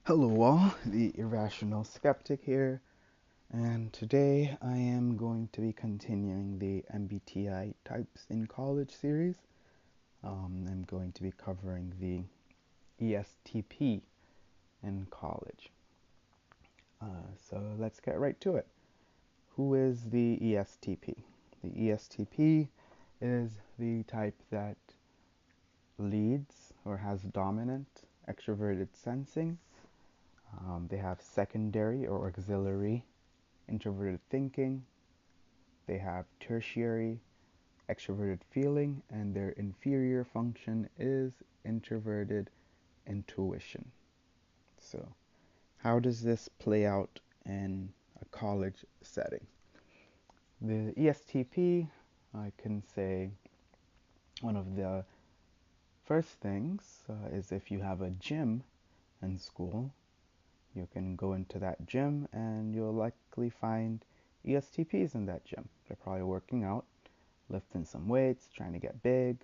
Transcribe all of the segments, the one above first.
Hello, all, the Irrational Skeptic here, and today I am going to be continuing the MBTI Types in College series. I'm going to be covering the ESTP in college. So let's get right to it. Who is the ESTP? The ESTP is the type that leads or has dominant extroverted sensing. They have secondary or auxiliary introverted thinking. They have tertiary extroverted feeling, and their inferior function is introverted intuition. So, how does this play out in a college setting? The ESTP, I can say one of the first things is if you have a gym in school, you can go into that gym and you'll likely find ESTPs in that gym. They're probably working out, lifting some weights, trying to get big.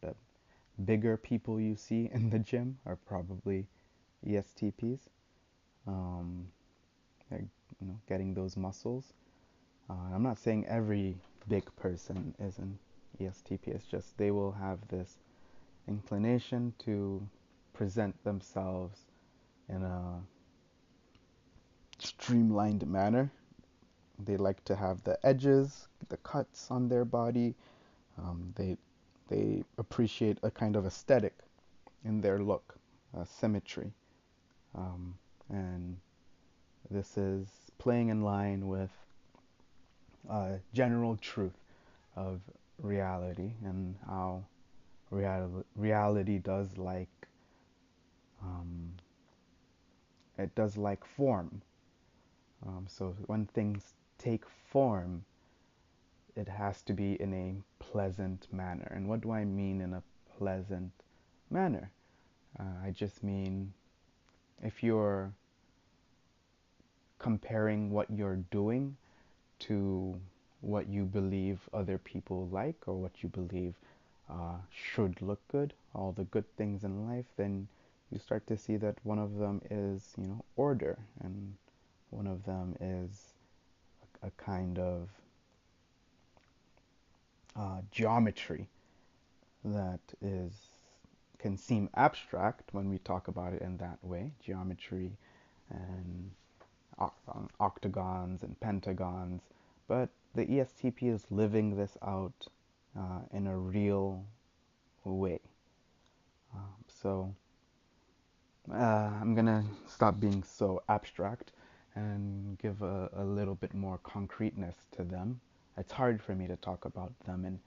The bigger people you see in the gym are probably ESTPs. Um, they're getting those muscles. I'm not saying every big person is an ESTP. It's just they will have this inclination to present themselves in a streamlined manner. They like to have the edges, the cuts on their body. They appreciate a kind of aesthetic in their look, symmetry, um, and this is playing in line with general truth of reality and how reality does um, like form. So when things take form, it has to be in a pleasant manner. And what do I mean in a pleasant manner? I just mean if you're comparing what you're doing to what you believe other people like or what you believe should look good, all the good things in life, then you start to see that one of them is, order, and one of them is a kind of geometry that is can seem abstract when we talk about it in that way, geometry and octagons and pentagons, but the ESTP is living this out in a real way. So I'm gonna stop being so abstract and give a little bit more concreteness to them. It's hard for me to talk about them in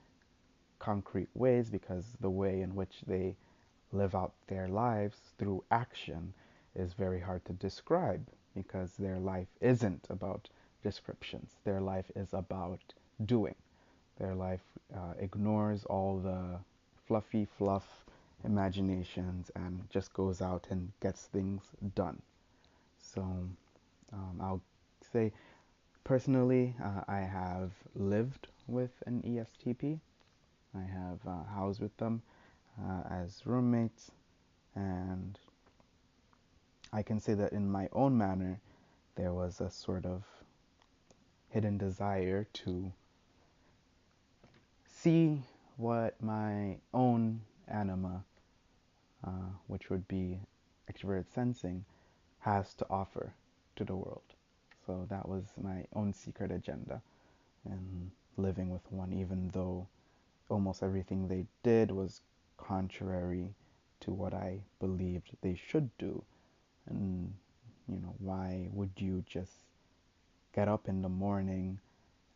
concrete ways because the way in which they live out their lives through action is very hard to describe because their life isn't about descriptions. Their life is about doing. Their life ignores all the fluffy fluff imaginations and just goes out and gets things done. So I'll say personally, I have lived with an ESTP. I have housed with them as roommates, and I can say that in my own manner, there was a sort of hidden desire to see what my own anima, which would be extroverted sensing, has to offer to the world. So that was my own secret agenda in living with one, even though almost everything they did was contrary to what I believed they should do. And, why would you just get up in the morning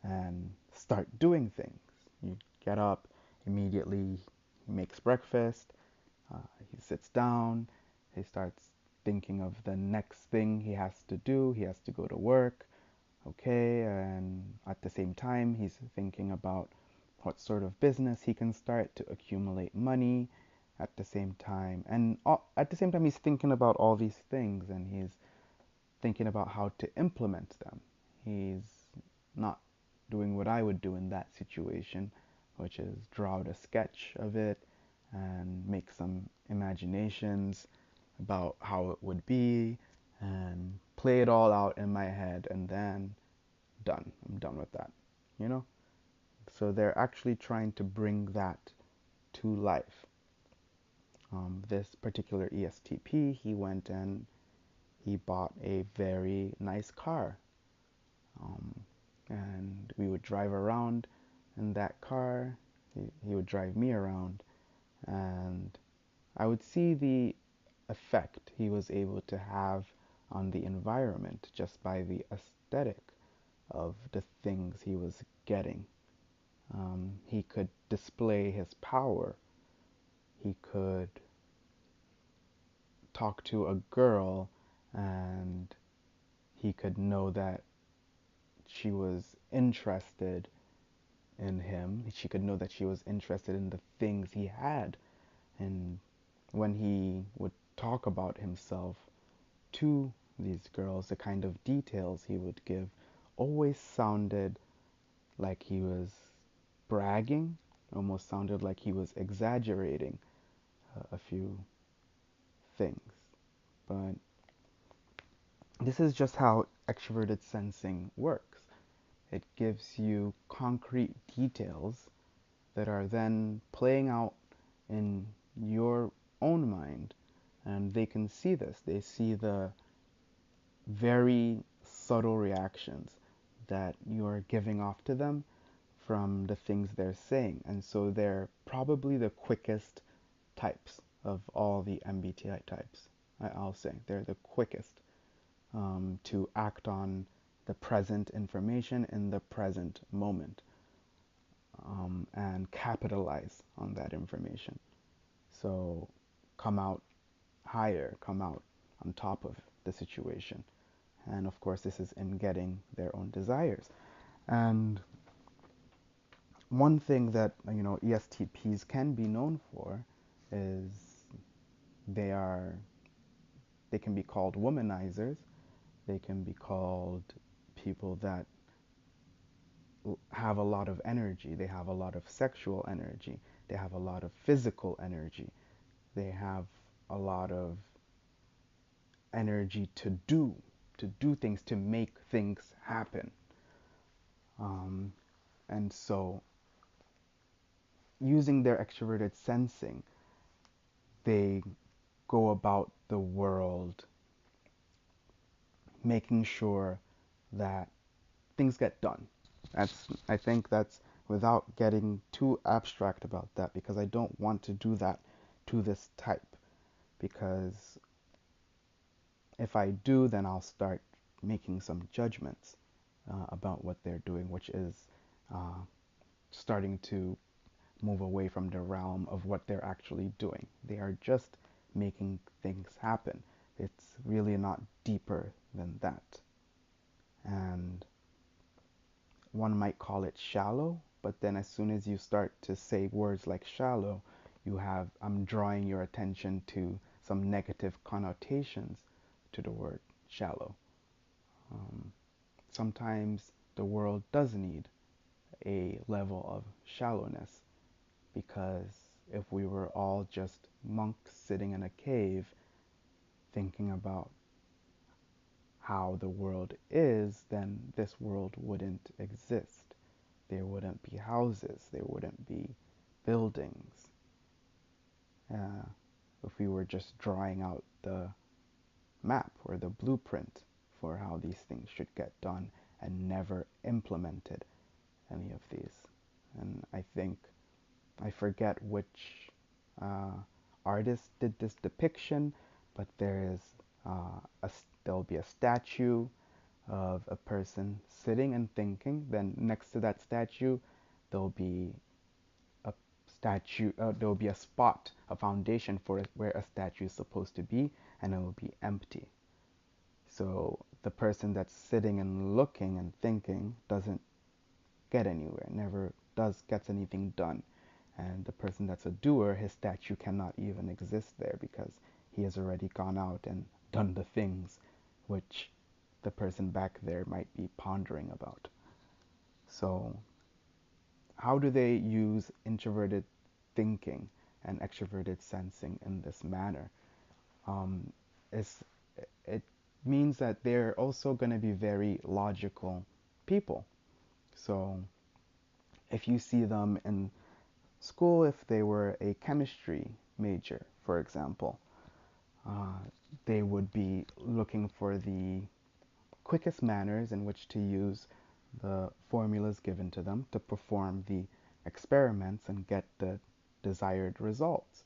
and start doing things? You get up immediately, he makes breakfast, he sits down, he starts thinking of the next thing he has to do. He has to go to work, okay, and at the same time, he's thinking about what sort of business he can start to accumulate money at the same time. And at the same time, he's thinking about all these things and he's thinking about how to implement them. He's not doing what I would do in that situation, which is draw out a sketch of it and make some imaginations about how it would be and play it all out in my head, and then done. I'm done with that, you know? So they're actually trying to bring that to life. This particular ESTP, he went and he bought a very nice car. Um, and we would drive around in that car. He would drive me around, and I would see the effect he was able to have on the environment just by the aesthetic of the things he was getting. He could display his power. He could talk to a girl and he could know that she was interested in him. She could know that she was interested in the things he had. And when he would talk about himself to these girls, the kind of details he would give always sounded like he was bragging, almost sounded like he was exaggerating a few things. But this is just how extroverted sensing works. It gives you concrete details that are then playing out in your own mind. And they can see this. They see the very subtle reactions that you're giving off to them from the things they're saying. And so they're probably the quickest types of all the MBTI types. I'll say they're the quickest to act on the present information in the present moment, and capitalize on that information. So come out higher, come out on top of the situation. And of course, this is in getting their own desires. And one thing that ESTPs can be known for is they are they can be called womanizers. They can be called people that have a lot of energy. They have a lot of sexual energy. They have a lot of physical energy. They have a lot of energy to do things, to make things happen. And so, using their extroverted sensing, they go about the world making sure that things get done. I think that's without getting too abstract about that, because I don't want to do that to this type. Because if I do, then I'll start making some judgments about what they're doing, which is uh, starting to move away from the realm of what they're actually doing. They are just making things happen. It's really not deeper than that. And one might call it shallow, but then as soon as you start to say words like shallow, I'm drawing your attention to some negative connotations to the word shallow. Um, Sometimes the world does need a level of shallowness, because if we were all just monks sitting in a cave thinking about how the world is, then this world wouldn't exist. There wouldn't be houses, there wouldn't be buildings. Uh, if we were just drawing out the map or the blueprint for how these things should get done and never implemented any of these. And I think, I forget which uh, artist did this depiction, but there'll be a statue of a person sitting and thinking. Then next to that statue, there'll be there'll be a spot, a foundation for it where a statue is supposed to be, and it will be empty. So the person that's sitting and looking and thinking doesn't get anywhere, never gets anything done. And the person that's a doer, his statue cannot even exist there, because he has already gone out and done the things which the person back there might be pondering about. So how do they use introverted thinking and extroverted sensing in this manner? Um, it's, it means that they're also going to be very logical people. So if you see them in school, if they were a chemistry major, for example, uh, they would be looking for the quickest manners in which to use the formulas given to them to perform the experiments and get the desired results.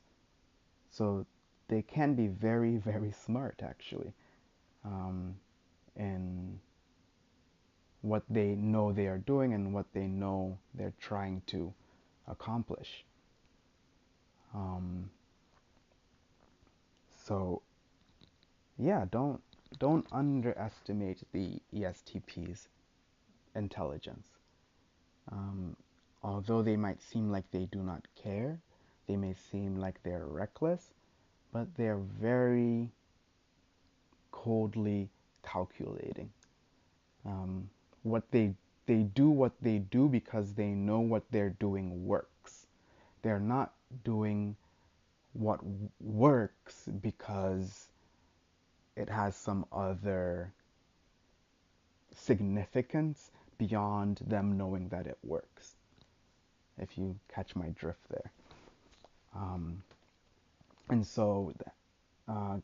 So they can be very, very smart actually, um, in what they know they are doing and what they know they're trying to accomplish. Um, so yeah, don't underestimate the ESTP's intelligence. Um, Although they might seem like they do not care, they may seem like they're reckless, but they're very coldly calculating. Um, what they do what they do because they know what they're doing works. They're not doing what works because it has some other significance beyond them knowing that it works. If you catch my drift there. Um, and so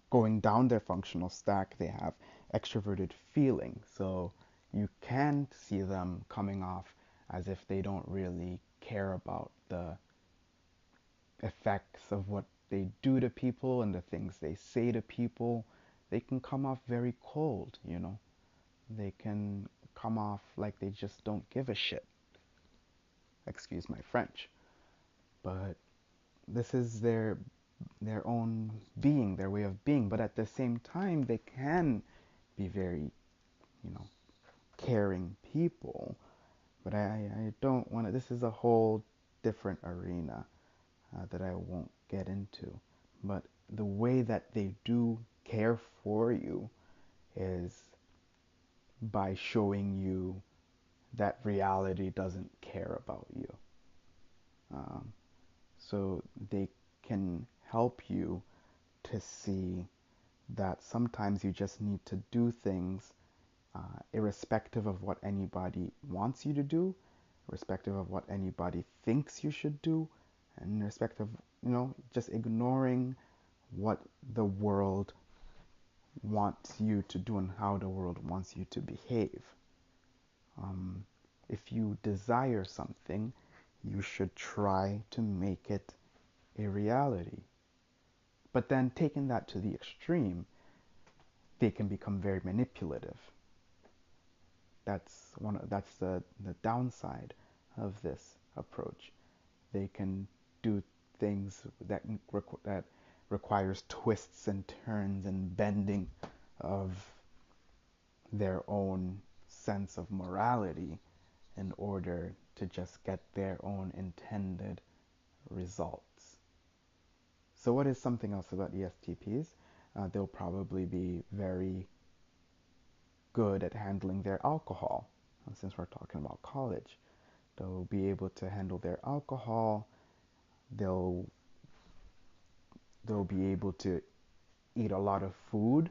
going down their functional stack, they have extroverted feeling. So you can see them coming off as if they don't really care about the effects of what they do to people and the things they say to people. They can come off very cold, you know. They can come off like they just don't give a shit. Excuse my French. But this is their own being, their way of being. But at the same time, they can be very, you know, caring people. But I don't want to. This is a whole different arena that I won't get into. But the way that they do care for you is by showing you that reality doesn't care about you. Um, so they can help you to see that sometimes you just need to do things irrespective of what anybody wants you to do, irrespective of what anybody thinks you should do, and irrespective, you know, just ignoring what the world wants you to do and how the world wants you to behave. Um, if you desire something, you should try to make it a reality. But then taking that to the extreme, they can become very manipulative. That's the downside of this approach. They can do things that requires twists and turns and bending of their own sense of morality in order to just get their own intended results. So what is something else about ESTPs? They'll probably be very good at handling their alcohol. Since we're talking about college, they'll be able to handle their alcohol. They'll they'll be able to eat a lot of food.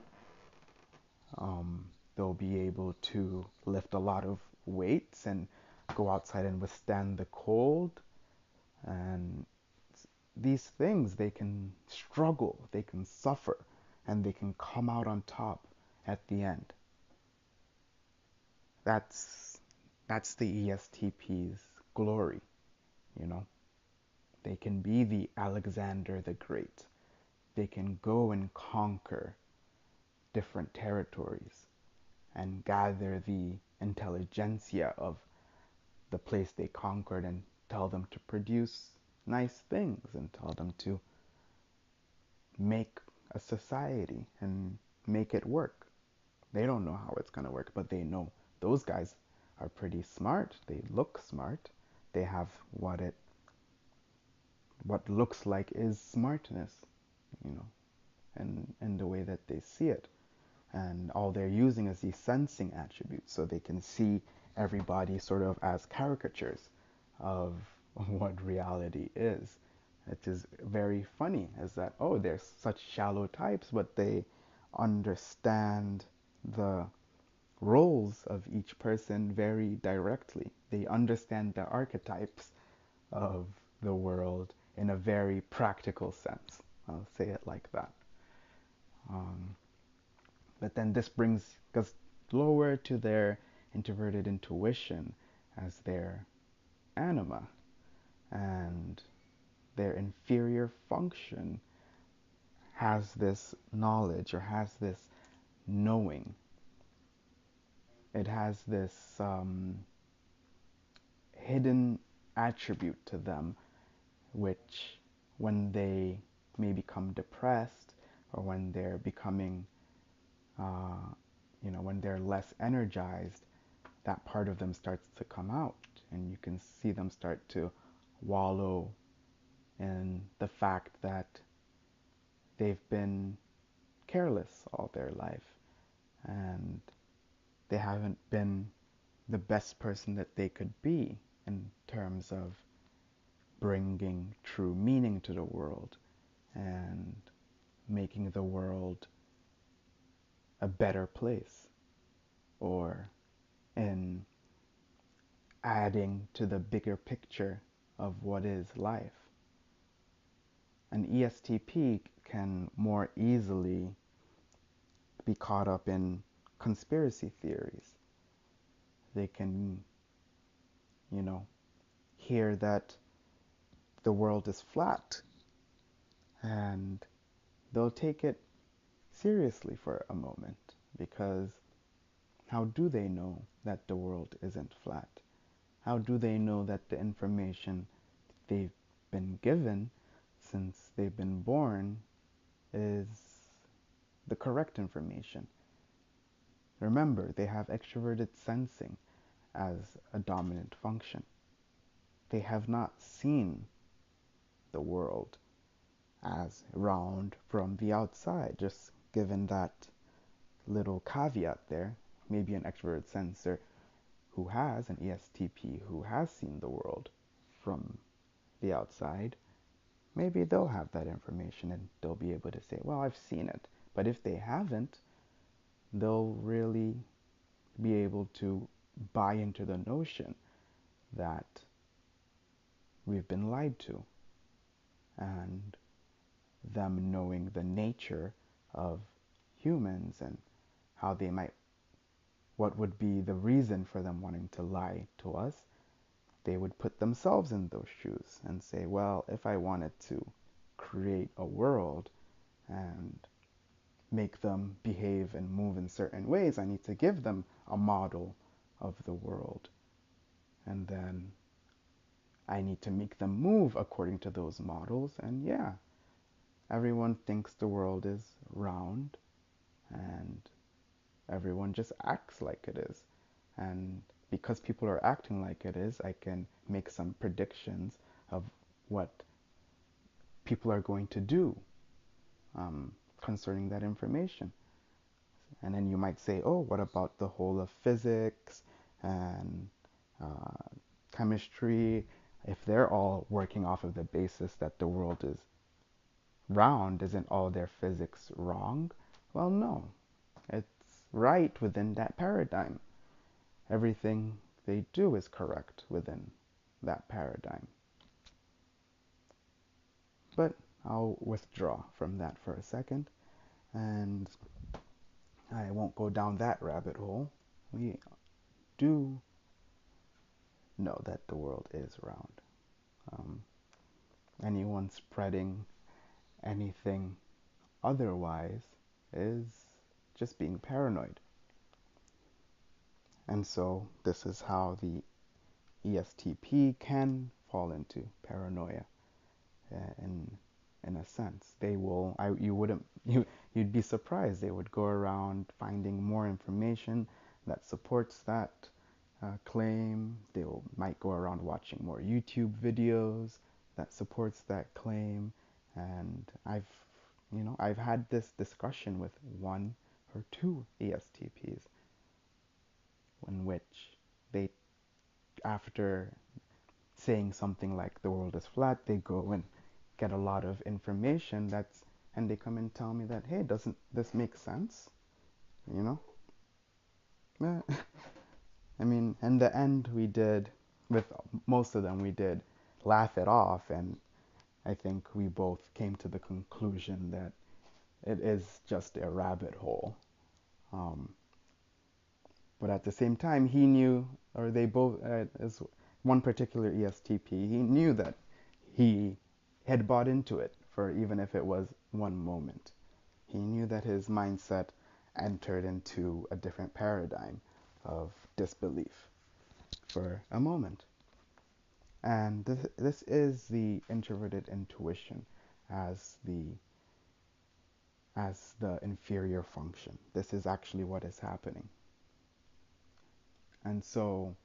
They'll be able to lift a lot of weights and go outside and withstand the cold. And these things, they can struggle, they can suffer, and they can come out on top at the end. That's that's the ESTP's glory, you know. They can be the Alexander the Great. They can go and conquer different territories and gather the intelligentsia of the place they conquered and tell them to produce nice things and tell them to make a society and make it work. They don't know how it's going to work, but they know those guys are pretty smart. They look smart. They have what looks like is smartness, you know, and in the way that they see it. And all they're using is these sensing attributes so they can see everybody sort of as caricatures of what reality is. It is very funny, is that, oh, they're such shallow types, but they understand the roles of each person very directly. They understand the archetypes of the world in a very practical sense. I'll say it like that. Um, but then this brings us lower to their introverted intuition as their anima, and their inferior function has this knowledge or has this knowing. It has this hidden attribute to them, which when they may become depressed or when they're becoming, uh, when they're less energized, that part of them starts to come out. And you can see them start to wallow in the fact that they've been careless all their life and they haven't been the best person that they could be in terms of bringing true meaning to the world and making the world a better place, or in adding to the bigger picture of what is life. An ESTP can more easily be caught up in conspiracy theories. They can, you know, hear that the world is flat and they'll take it seriously for a moment, because how do they know that the world isn't flat? How do they know that the information they've been given since they've been born is the correct information? Remember, they have extroverted sensing as a dominant function. They have not seen the world as round from the outside, just given that little caveat there. Maybe an extroverted sensor who has an ESTP who has seen the world from the outside, maybe they'll have that information and they'll be able to say, well, I've seen it. But if they haven't, they'll really be able to buy into the notion that we've been lied to, and them knowing the nature of humans and how they might, what would be the reason for them wanting to lie to us, they would put themselves in those shoes and say, well, if I wanted to create a world and make them behave and move in certain ways, I need to give them a model of the world. And then I need to make them move according to those models. And yeah, everyone thinks the world is round and everyone just acts like it is. And because people are acting like it is, I can make some predictions of what people are going to do concerning that information. And then you might say, oh, what about the whole of physics and uh, chemistry? If they're all working off of the basis that the world is round, isn't all their physics wrong? Well, no. It's right within that paradigm. Everything they do is correct within that paradigm. But I'll withdraw from that for a second, and I won't go down that rabbit hole. We do know that the world is round. Um, Anyone spreading anything otherwise is just being paranoid. And so this is how the ESTP can fall into paranoia, in a sense. They will, you'd be surprised. They would go around finding more information that supports that claim. They might go around watching more YouTube videos that supports that claim. And I've had this discussion with one or two ESTPs in which they, after saying something like the world is flat, they go and get a lot of information and they come and tell me that, hey, doesn't this make sense? You know? Eh, I mean, in the end, with most of them, we did laugh it off, and I think we both came to the conclusion that it is just a rabbit hole. Um, but at the same time, he knew, or they both, as one particular ESTP, he knew that he had bought into it for even if it was one moment. He knew that his mindset entered into a different paradigm of disbelief for a moment. And this is the introverted intuition as the inferior function. This is actually what is happening. And so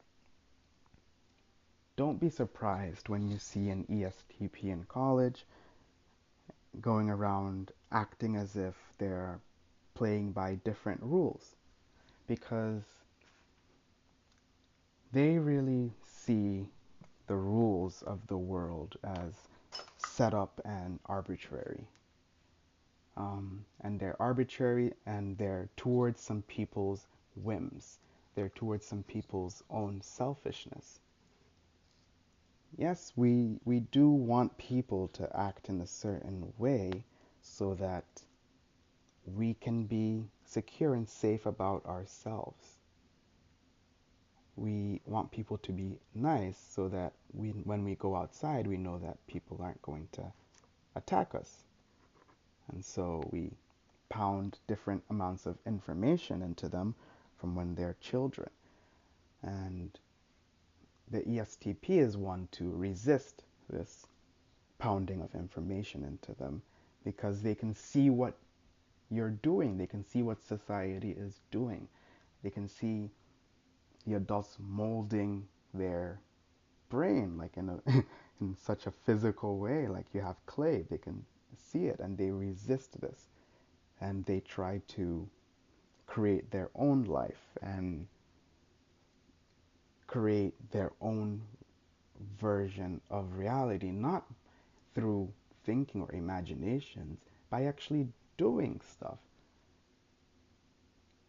don't be surprised when you see an ESTP in college going around acting as if they're playing by different rules, because they really see the rules of the world as set up and arbitrary. And they're arbitrary, and they're towards some people's whims. They're towards some people's own selfishness. Yes, we do want people to act in a certain way so that we can be secure and safe about ourselves. We want people to be nice so that when we go outside, we know that people aren't going to attack us. And so we pound different amounts of information into them from when they're children. And the ESTP is one to resist this pounding of information into them, because they can see what you're doing. They can see what society is doing. They can see the adults molding their brain, like in a in such a physical way, like you have clay. They can see it, and they resist this, and they try to create their own life and create their own version of reality, not through thinking or imaginations, by actually doing stuff.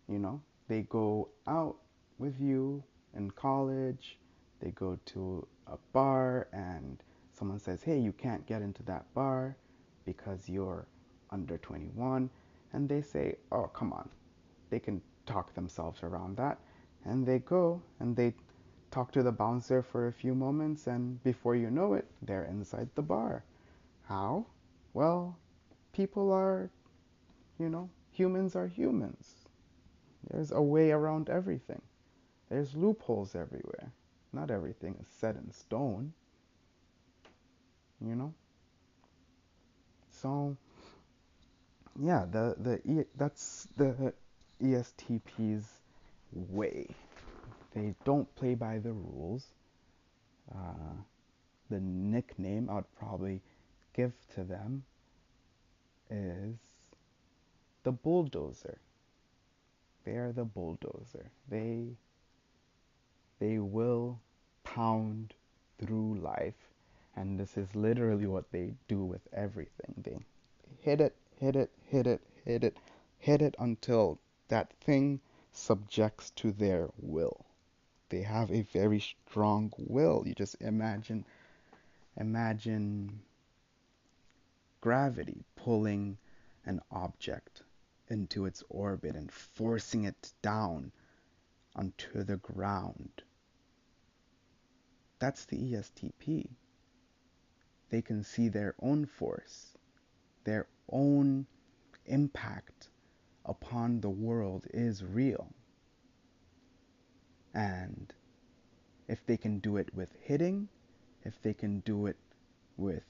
You know, they go out with you in college, they go to a bar, and someone says, hey, you can't get into that bar because you're under 21. And they say, oh, come on. They can talk themselves around that. And they go and they talk to the bouncer for a few moments, and before you know it, they're inside the bar. How? Well, people are, humans are humans. There's a way around everything. There's loopholes everywhere. Not everything is set in stone, you know? So, yeah, that's the ESTP's way. They don't play by the rules. Uh, the nickname I'd probably give to them is the Bulldozer. They are the Bulldozer. They will pound through life, and this is literally what they do with everything. They hit it, hit it, hit it, hit it, hit it until that thing subjects to their will. They have a very strong will. You just imagine gravity pulling an object into its orbit and forcing it down onto the ground. That's the ESTP. They can see their own force, their own impact upon the world is real. And if they can do it with hitting, if they can do it with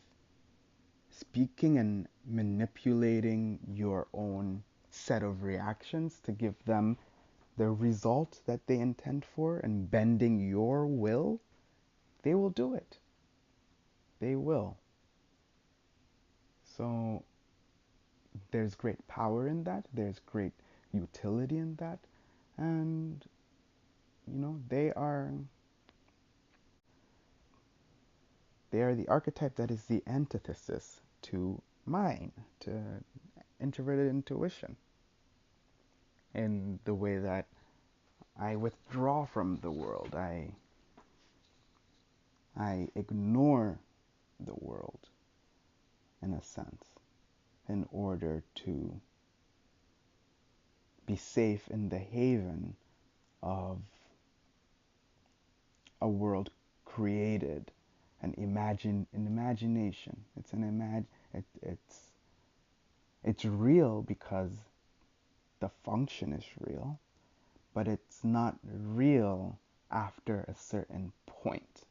speaking and manipulating your own set of reactions to give them the result that they intend for and bending your will, they will do it. They will. So there's great power in that. There's great utility in that. And, they are They are the archetype that is the antithesis to mine, to introverted intuition, in the way that I withdraw from the world. I ignore the world, in a sense, in order to be safe in the haven of a world created, an imagination. It's real because the function is real, but it's not real after a certain point.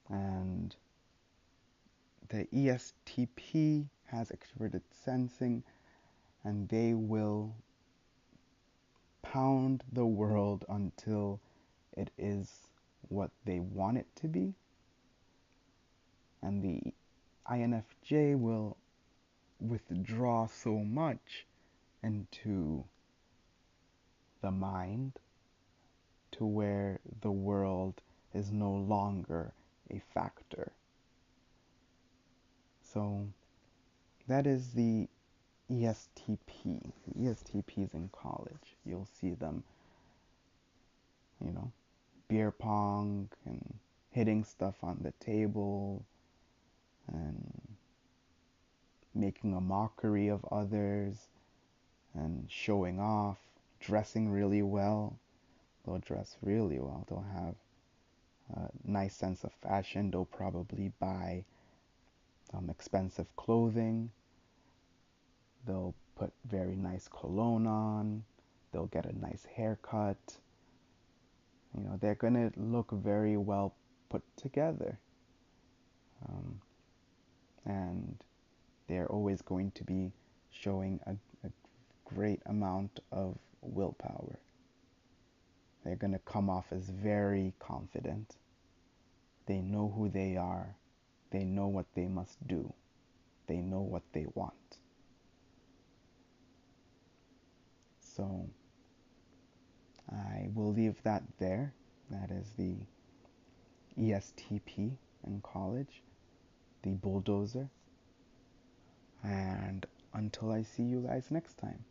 And the ESTP has extroverted sensing, and they will pound the world until it is what they want it to be. And the INFJ will withdraw so much into the mind to where the world is no longer a factor. So that is the ESTP. The ESTPs in college, you'll see them, beer pong and hitting stuff on the table and making a mockery of others and showing off, dressing really well. They'll dress really well. They'll have a nice sense of fashion. They'll probably buy expensive clothing. They'll put very nice cologne on. They'll get a nice haircut. They're going to look very well put together. And they're always going to be showing a great amount of willpower. They're going to come off as very confident. They know who they are. They know what they must do. They know what they want. So I will leave that there. That is the ESTP in college, the Bulldozer. And until I see you guys next time,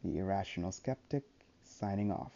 the Irrational Skeptic signing off.